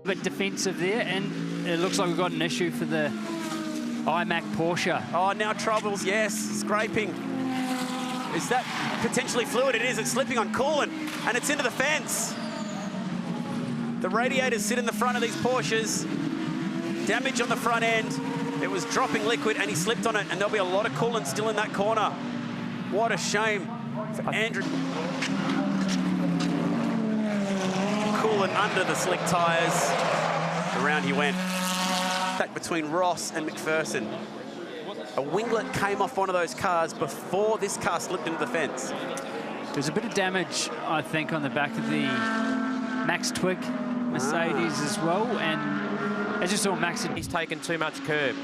Bit defensive there, and it looks like we've got an issue for the iMac Porsche. Oh, now troubles, yes, scraping. Is that potentially fluid? It is, it's slipping on coolant, and it's into the fence. The radiators sit in the front of these Porsches. Damage on the front end. It was dropping liquid, and he slipped on it, and there'll be a lot of coolant still in that corner. What a shame for Andrew. Coolant under the slick tyres. Around he went. Back between Ross and McPherson. A winglet came off one of those cars before this car slipped into the fence. There's a bit of damage, I think, on the back of the Max Twig Mercedes as well, and as you saw, Max, he's taken too much curb.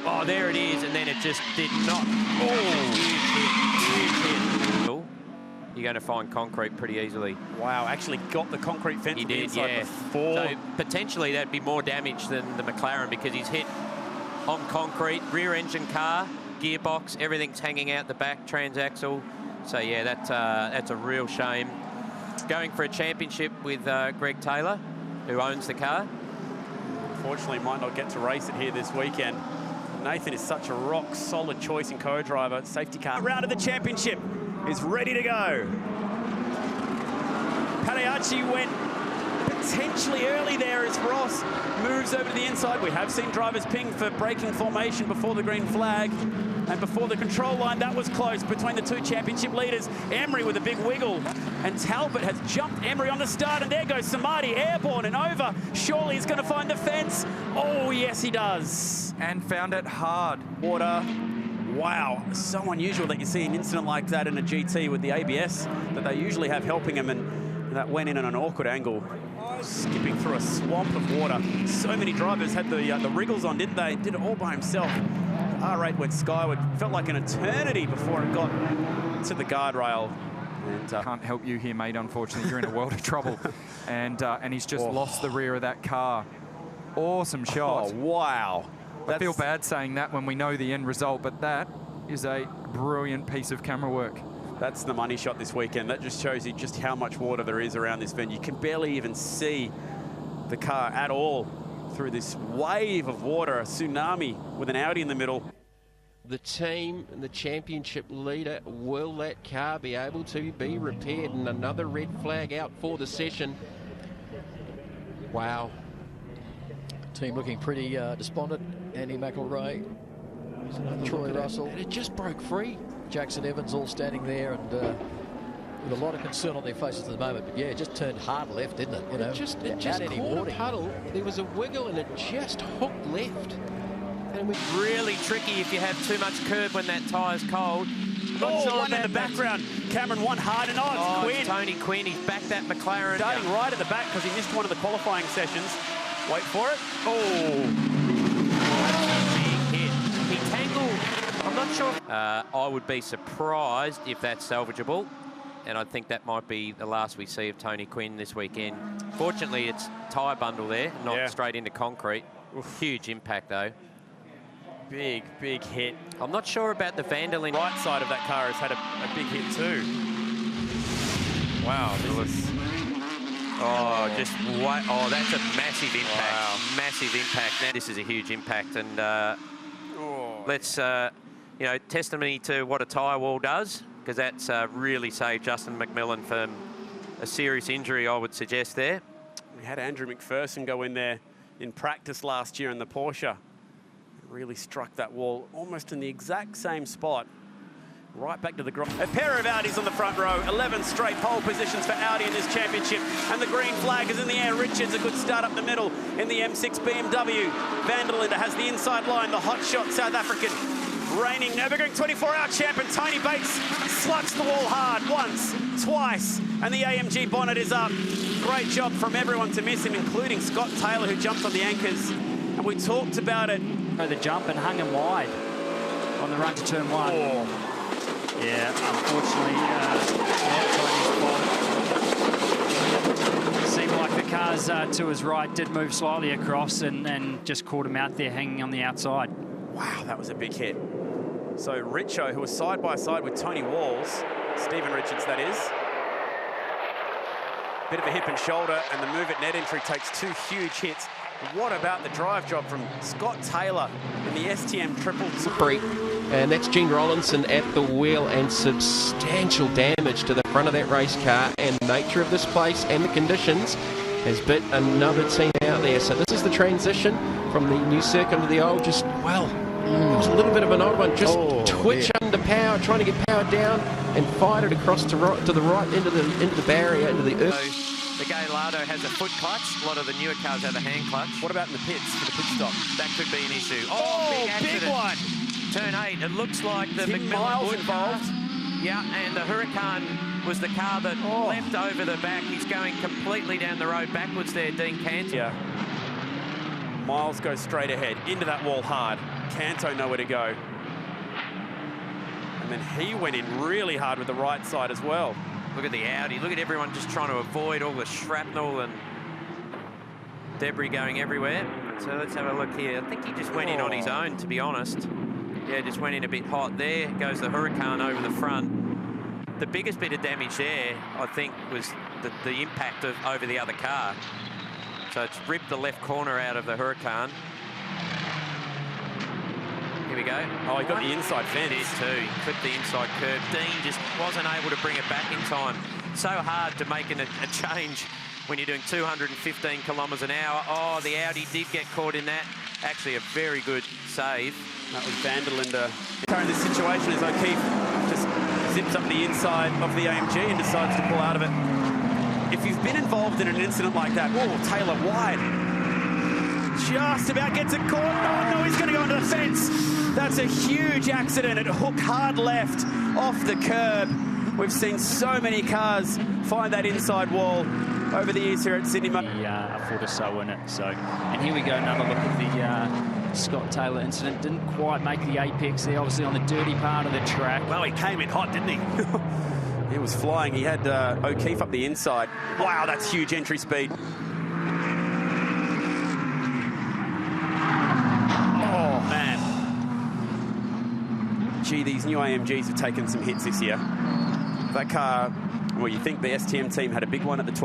Oh, there it is, and then it just did not. Oh, huge hit. You're going to find concrete pretty easily. Wow, actually got the concrete fence. He did, inside yeah. Before. So potentially that'd be more damage than the McLaren because he's hit on concrete, rear engine car, gearbox, everything's hanging out the back, transaxle. So yeah, that's a real shame. Going for a championship with Greg Taylor, who owns the car. Unfortunately, might not get to race it here this weekend. Nathan is such a rock-solid choice in co-driver. Safety car. Round of the championship is ready to go. Pagliacci went potentially early there as Ross moves over to the inside. We have seen drivers ping for braking formation before the green flag. And before the control line, that was close between the two championship leaders. Emery with a big wiggle. And Talbot has jumped Emery on the start. And there goes Samadi, airborne and over. Surely he's going to find the fence. Oh, yes, he does. And found it hard. Water. Wow, so unusual that you see an incident like that in a GT with the ABS that they usually have helping him, and that went in at an awkward angle. Skipping through a swamp of water. So many drivers had the wriggles on, didn't they? Did it all by himself. R8 went skyward. Felt like an eternity before it got to the guardrail. And can't help you here, mate. Unfortunately, you're in a world of trouble. And he's just lost the rear of that car. Awesome shot. Oh, wow. I feel bad saying that when we know the end result, but that is a brilliant piece of camera work. That's the money shot this weekend. That just shows you just how much water there is around this venue. You can barely even see the car at all through this wave of water, a tsunami with an Audi in the middle. The team and the championship leader, will that car be able to be repaired? And another red flag out for the session. Wow. Team looking pretty despondent. Andy McElroy, Troy Russell. And it just broke free. Jackson Evans all standing there and with a lot of concern on their faces at the moment. But yeah, it just turned hard left, didn't it? You know, It just caught a puddle. There was a wiggle and it just hooked left. And really tricky if you have too much curb when that tyre's cold. Not sure one in the background. Cameron won hard, and it's Quinn. It's Tony Quinn. He's backed that McLaren. Starting right at the back because he missed one of the qualifying sessions. Wait for it. Oh. Big hit. He tangled. I'm not sure. I would be surprised if that's salvageable. And I think that might be the last we see of Tony Quinn this weekend. Fortunately, it's tyre bundle there, not straight into concrete. Huge impact, though. Big, big hit. I'm not sure about the vandalism. Right side of that car has had a big hit too. Wow, this is... Oh, just what? Oh, that's a massive impact. Wow. Massive impact. Now, this is a huge impact, and let's, you know, testimony to what a tyre wall does, because that's really saved Justin McMillan from a serious injury, I would suggest there. We had Andrew McPherson go in there in practice last year in the Porsche. Really struck that wall almost in the exact same spot. Right back to the ground. A pair of Audis on the front row. 11 straight pole positions for Audi in this championship. And the green flag is in the air. Richards, a good start up the middle in the M6 BMW. Vanderlinde has the inside line. The hot shot South African. Reigning Nürburgring 24-hour champ, and Tony Bates slugs the wall hard once, twice, and the AMG bonnet is up. Great job from everyone to miss him, including Scott Taylor, who jumped on the anchors. And we talked about it. The jump and hung him wide on the run to turn one. Oh. Yeah, unfortunately, not seemed like the cars to his right did move slightly across and just caught him out there hanging on the outside. Wow, that was a big hit. So Richo, who was side by side with Tony Walls, Stephen Richards that is. Bit of a hip and shoulder, and the move at net entry takes 2 huge hits. What about the drive job from Scott Taylor in the STM triple? And that's Gene Rollinson at the wheel, and substantial damage to the front of that race car. And the nature of this place and the conditions has bit another team out there. So this is the transition from the new circuit to the old. Just, well, it was a little bit of an odd one. Just twitch under power, trying to get power down and fired it across to the right into the barrier, into the earth. The Gallardo has a foot clutch. A lot of the newer cars have a hand clutch. What about in the pits for the pit stop? That could be an issue. Big one. Turn 8. It looks like the Tim McMillan Miles Wood car. involved. Yeah, and the Huracan was the car that leapt over the back. He's going completely down the road backwards there, Dean Canto. Yeah. Miles goes straight ahead, into that wall hard. Canto nowhere to go. And then he went in really hard with the right side as well. Look at the Audi. Look at everyone just trying to avoid all the shrapnel and debris going everywhere. So let's have a look here. I think he just went in on his own, to be honest. Yeah, just went in a bit hot there. Goes the Huracan over the front. The biggest bit of damage there, I think, was the impact of over the other car. So it's ripped the left corner out of the Huracan. Here we go. Oh, he got the inside fence. He did too. He clipped the inside curb. Dean just wasn't able to bring it back in time. So hard to make a change when you're doing 215 kilometres an hour. Oh, the Audi did get caught in that. Actually, a very good save. That was Vanderlinde. In this situation is O'Keefe just zips up the inside of the AMG and decides to pull out of it. If you've been involved in an incident like that, whoa, Taylor wide. Just about gets it caught. Oh, no, he's going to go into the fence. That's a huge accident. It hooked hard left off the curb. We've seen so many cars find that inside wall over the years here at Sydney. A foot or so in it. So, and here we go, another look at the Scott Taylor incident. Didn't quite make the apex there, obviously on the dirty part of the track. Well, he came in hot, didn't he? He was flying. He had O'Keefe up the inside. Wow, that's huge entry speed. Oh, man. Gee, these new AMGs have taken some hits this year. That car, well, you think the STM team had a big one at the 12.